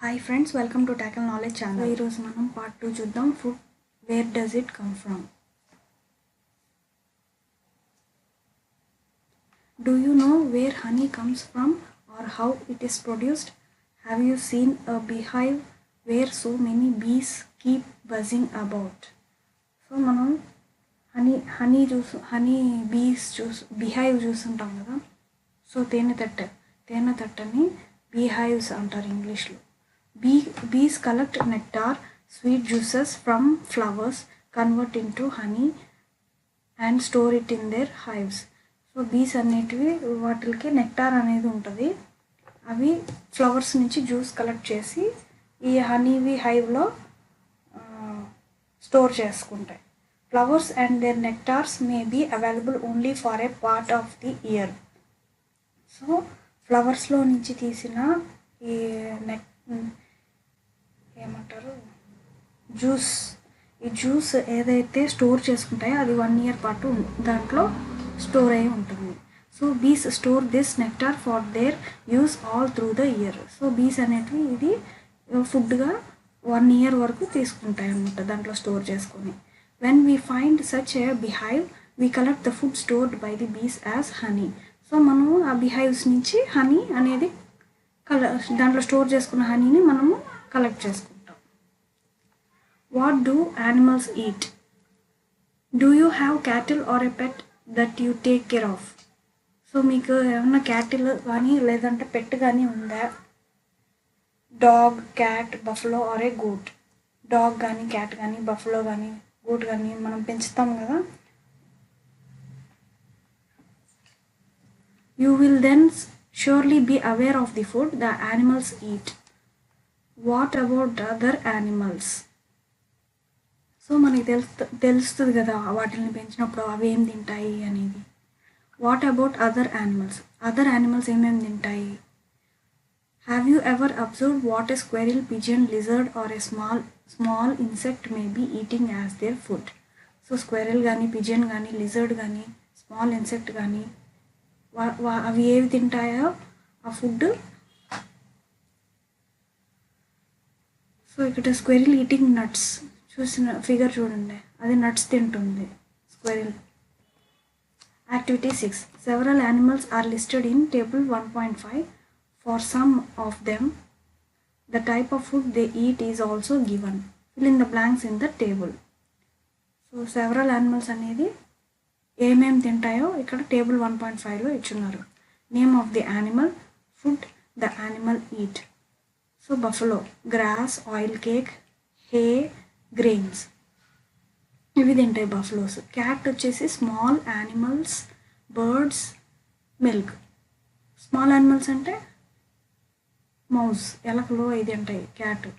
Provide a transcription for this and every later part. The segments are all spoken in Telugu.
Hi friends, welcome to Tackleknowledgechannel. ఈ రోజు మనం part 2 చూద్దాం. Food, where does it come from? Do you know where honey comes from or how it is produced? Have you seen a beehive where so many bees keep buzzing about? So మనం honey bees beehive చూస్తుంటాం కదా. సో తేనె తట్టని beehives అంటారు ఇంగ్లీష్లో. Bees collect nectar, sweet juices from flowers, convert into honey and store it in their hives. So బీస్ అనేటివి వాటికి నెక్టార్ అనేది ఉంటుంది. అవి ఫ్లవర్స్ నుంచి జ్యూస్ కలెక్ట్ చేసి ఈ హనీవి హైవ్లో స్టోర్ చేసుకుంటాయి. Flowers and their nectars may be available only for a part of the year. So ఫ్లవర్స్లో నుంచి తీసిన ఈ ఏమంటారు ఈ జ్యూస్ ఏదైతే స్టోర్ చేసుకుంటాయో అది 1 year పాటు దాంట్లో స్టోర్ అయి ఉంటుంది. సో బీస్ store this nectar for their use all through the year. So బీస్ అనేటివి ఇది ఫుడ్గా 1 year వరకు తీసుకుంటాయి అన్నమాట దాంట్లో స్టోర్ చేసుకొని. When we find such a beehive we collect the food stored by the bees as honey. So మనము ఆ బిహైవ్స్ నుంచి హనీ అనేది దాంట్లో స్టోర్ చేసుకున్న హనీని మనము కలెక్ట్ చేసుకుంటాం. What do animals eat? Do you have cattle or a pet that you take care of? So మీకు ఏమన్నా క్యాటిల్ కానీ లేదంటే పెట్ కానీ ఉందా? Dog, cat, buffalo or a goat. Dog కానీ క్యాట్ కానీ బఫలో కానీ గోట్ కానీ మనం పెంచుతాం కదా. You will then surely be aware of the food the animals eat. What about other animals? So మనకి తెలుస్తుంది కదా వాటిని పెంచినప్పుడు అవి ఏం తింటాయి అనేది. వాట్ అబౌట్ అదర్ యానిమల్స్ ఏమేమి తింటాయి? Have you ever observe what a squirrel, pigeon, lizard or a small insect may be eating as their food? So squirrel కానీ, పిజన్ కానీ, లిజర్డ్ కానీ, స్మాల్ ఇన్సెక్ట్ కానీ అవి ఏవి తింటాయో ఆ ఫుడ్. సో ఇక్కడ స్క్వెరిల్ ఈటింగ్ నట్స్ చూసిన ఫిగర్ చూడండి, అది నట్స్ తింటుంది squirrel. Activity 6. Several animals are listed in table 1.5. For some of them the type of food they eat is also given. Fill in the blanks in the table. So several animals అనేది ఏమేమి తింటాయో ఇక్కడ టేబుల్ 1.5లో ఇచ్చున్నారు. Name of the animal, food the animal eat. So buffalo grass, oil cake, hay, grains ఇవి తింటాయి బఫలోస్. క్యాట్ వచ్చేసి small animals, birds, milk. Small animals అంటే మౌస్, ఎలకలు ఇది తింటాయి క్యాట్.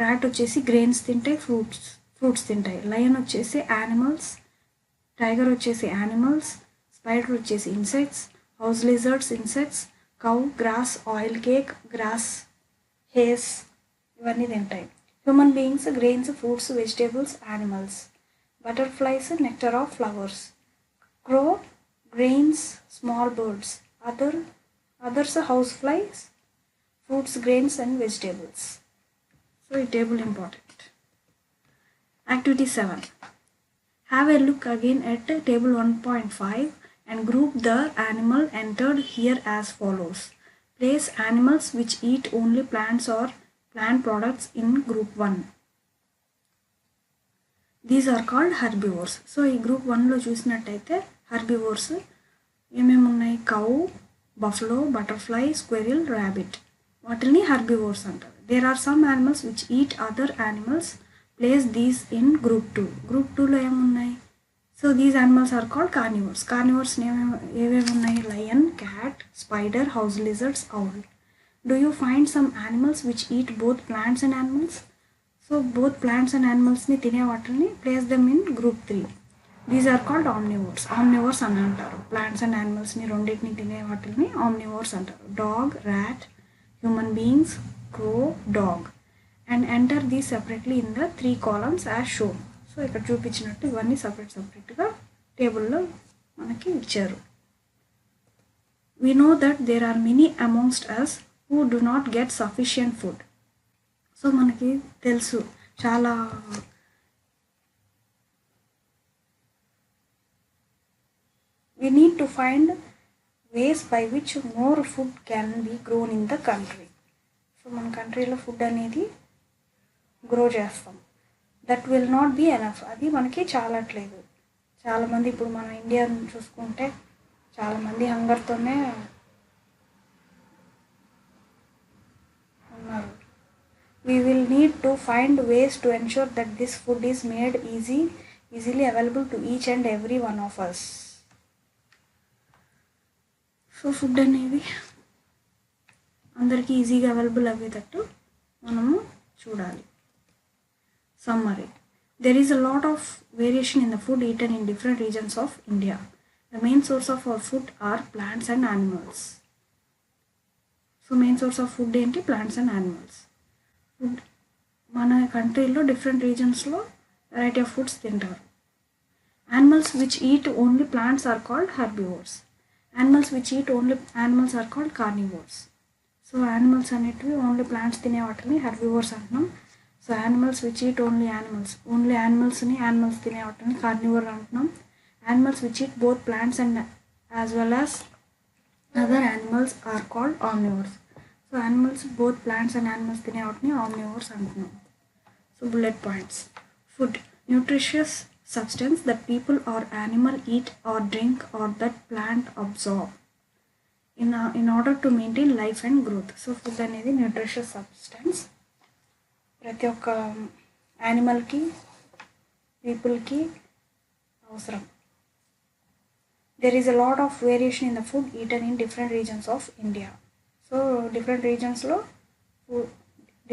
ర్యాట్ వచ్చేసి గ్రెయిన్స్ తింటాయి, ఫ్రూట్స్ తింటాయి. లయన్ వచ్చేసి యానిమల్స్, టైగర్ వచ్చేసి యానిమల్స్, స్పైడర్ వచ్చేసి insects, house lizards insects, cow grass, oil cake, grass, hays ఇవన్నీ తింటాయి. Human beings grains, fruits, vegetables, animals. Butterflies nectar of flowers. Crow grains, small birds. Others house flies, fruits, grains and vegetables. So ఈ table important. Activity 7. Have a look again at table 1.5 and group the animal entered here as follows. Place animals which eat only plants or plant products in group 1. These are called herbivores. So ఈ group 1లో చూసినట్టయితే herbivores ఏమేమి ఉన్నాయి? Cow, buffalo, butterfly, squirrel, rabbit. వాటిని herbivores అంటారు. There are some animals which eat other animals. Place these in group 2. Group 2లో ఏమున్నాయి? So these animals are called carnivores. Carnivores ఏవేవి ఉన్నాయి? Lion, cat, spider, house lizards, owl. Do you find some animals which eat both plants and animals? So both plants and యానిమల్స్ని తినే వాటిని place them in group 3. These are called omnivores అని అంటారు. ప్లాంట్స్ అండ్ యానిమల్స్ని రెండింటిని తినే వాటిని ఆమ్నివర్స్ అంటారు. Dog, rat, human beings, crow, dog. And enter these separately in the 3 columns as shown. So ఇక్కడ చూపించినట్టు ఇవన్నీ సపరేట్గా టేబుల్లో మనకి ఇచ్చారు. We know that there are many amongst us who do not get sufficient food. So మనకి తెలుసు చాలా we need to find ways by which more food can be grown in the country. So మన కంట్రీలో ఫుడ్ అనేది గ్రో చేస్తాం. That will not be enough, అది మనకి చాలట్లేదు. చాలామంది ఇప్పుడు మన ఇండియాని చూసుకుంటే చాలామంది హంగర్తోనే ఉన్నారు. We will need to find ways to ensure that this food is made easily available to each and every one of us. So food అనేది అందరికీ ఈజీగా అవైలబుల్ అయ్యేటట్టు మనము చూడాలి. Summary. There is a lot of variation in the food eaten in different regions of India. The main source of our food are plants and animals. So main source of food ఏంటి? Plants and animals. Food మన కంట్రీలో డిఫరెంట్ రీజన్స్లో వెరైటీ ఆఫ్ ఫుడ్స్ తింటారు. Animals which eat only plants are called herbivores. Animals which eat only animals are called carnivores. So animals అనేటివి ఓన్లీ ప్లాంట్స్ తినే వాటిని హెర్బివోర్స్ అంటున్నాం. So animals which eat only యానిమల్స్ని యానిమల్స్ తినే వాటిని కార్నివోర్ అంటున్నాం. Animals which eat both plants and as well as other animals are called omnivores. So animals both plants and animals తినే వాటిని ఆమ్నివోర్స్ అంటున్నాం. So bullet points. Food, nutritious substance that people or animal eat or drink or that plant absorb in order to maintain life and growth. So food అనేది న్యూట్రిషియస్ సబ్స్టెన్స్, ప్రతి ఒక్క యానిమల్కి పీపుల్కి అవసరం. There is a lot of variation in the food eaten in different regions of India. So different రీజన్స్లో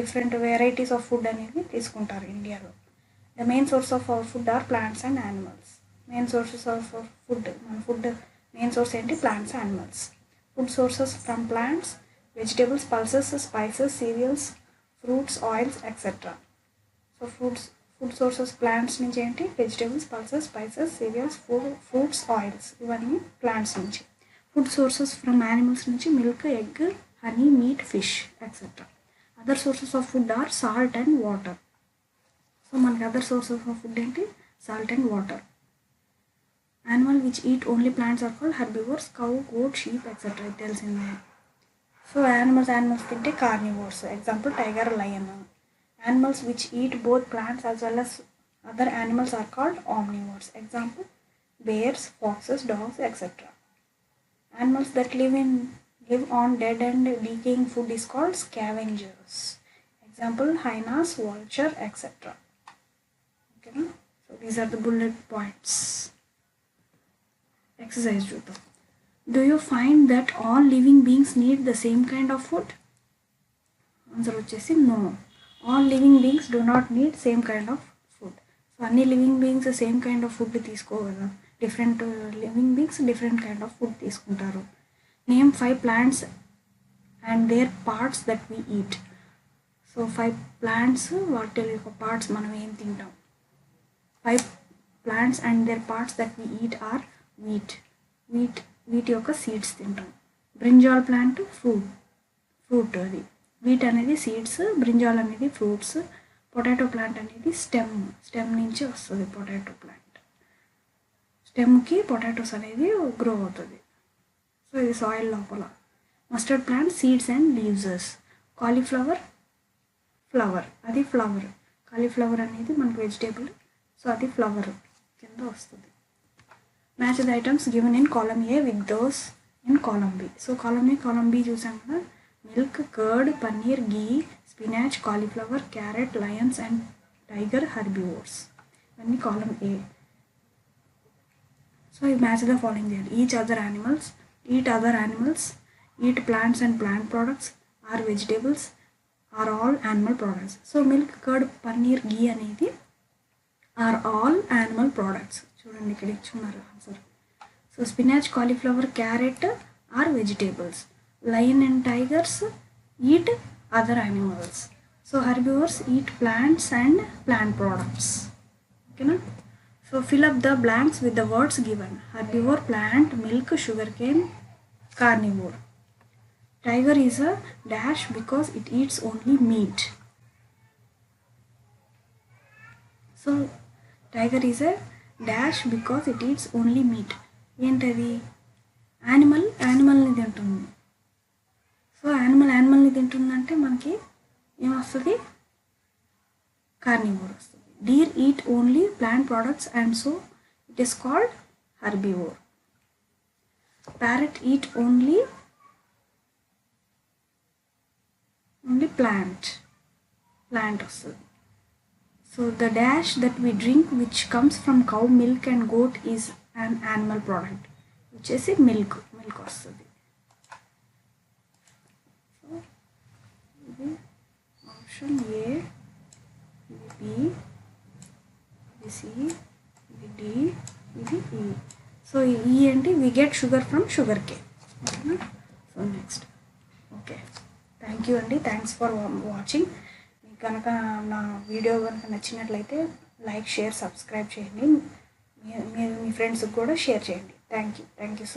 డిఫరెంట్ వెరైటీస్ ఆఫ్ ఫుడ్ అనేవి తీసుకుంటారు ఇండియాలో. The main source of our food are plants and animals. Main sources of our food, main source ఏంటి? Plants and animals. Food sources from plants, vegetables, pulses, spices, cereals, fruits, oils, etc. So food sources plants నుంచి ఏంటి? Vegetables, pulses, spices, cereals, fruits, oils, ఇవన్నీ plants నుంచి. Food sources from animals నుంచి milk, egg, honey, meat, fish, etc. Other sources of food are salt and water. So మనకి అదర్ సోర్సెస్ ఆఫ్ ఫుడ్ ఏంటి? Salt and water. Animal which eat only plants are called herbivores. Cow, goat, sheep etcetera, ఇది తెలిసిందే. సో యానిమల్స్ తింటే carnivores. Example tiger, lion. Animals which eat both plants as well as other animals are called omnivores. Example bears, foxes, dogs, etc. Animals that live on dead and decaying food is called scavengers. Example hyenas, vulture, etc. Okay, so these are the bullet points. Exercise చూద్దాం. Do you find that all living beings need the same kind of food? Answer వచ్చేసి no. All living beings do not need same kind of food. So అన్ని living beings same kind of food తీసుకోగలరు. Different living beings different kind of food తీసుకుంటారు. Name 5 plants and their parts that we eat. So 5 plants వాటి యొక్క పార్ట్స్ మనం ఏం తింటాం. 5 plants and their parts that we eat are wheat యొక్క సీడ్స్ తింటాం. బ్రింజాల్ ప్లాంట్ ఫ్రూట్ అది. వీట్ అనేది సీడ్స్, బ్రింజాల్ అనేది ఫ్రూట్స్. పొటాటో ప్లాంట్ అనేది స్టెమ్ నుంచి వస్తుంది. పొటాటో ప్లాంట్ స్టెమ్కి పొటాటోస్ అనేది గ్రో అవుతుంది. సో ఇది సాయిల్ లోపల. Mustard plant seeds and leaves. Cauliflower flower, అది ఫ్లవర్. కాలీఫ్లవర్ అనేది మనకు వెజిటేబుల్, సో అది ఫ్లవర్ కింద వస్తుంది. Match the items given in column A with those in column B. So column A, column B చూసాం కదా. Milk, curd, paneer, ghee, spinach, cauliflower, carrot, lions and tiger herbivores. ఇవన్నీ కాలమ్ ఏ. సో ఈ మ్యాచ్ ద ఫాలోయింగ్ చేయాలి. Eat other animals, eat plants and plant products, are vegetables, are all animal products. So milk, curd, paneer, ghee అనేది ఆర్ ఆల్ యానిమల్ ప్రోడక్ట్స్. చూడండి ఇక్కడ ఇచ్చున్నారు answer. So spinach, cauliflower, carrot are vegetables. Lion and tigers eat other animals. So herbivores eat plants and plant products. ఓకేనా? So fill up the blanks with the words given. Herbivore, plant, milk, sugar cane, carnivore. Tiger is a dash because it eats only meat. So tiger is a dash because it eats only meat. ఏంటది? యానిమల్ని తింటుంది. సో యానిమల్ని తింటుందంటే మనకి ఏమొస్తుంది? కార్నివోర్ వస్తుంది. Deer eat only plant products and so it is called herbivore. Parrot eat only plant వస్తుంది. So the dash that we drink which comes from cow milk and goat is an animal product, which is milk వస్తుంది. సో ఇది ఆప్షన్ ఏ, ఇది బి, ఇది సి, ఇది డి, ఇది ఈ. సో ఈ ఏంటి? we get sugar from sugar cane. ఓకేనా? So next. Okay, thank you అండి. Thanks for watching. కనుక నా వీడియో కనుక నచ్చినట్లయితే లైక్, షేర్, సబ్స్క్రైబ్ చేయండి. మీ ఫ్రెండ్స్కి కూడా షేర్ చేయండి. Thank you so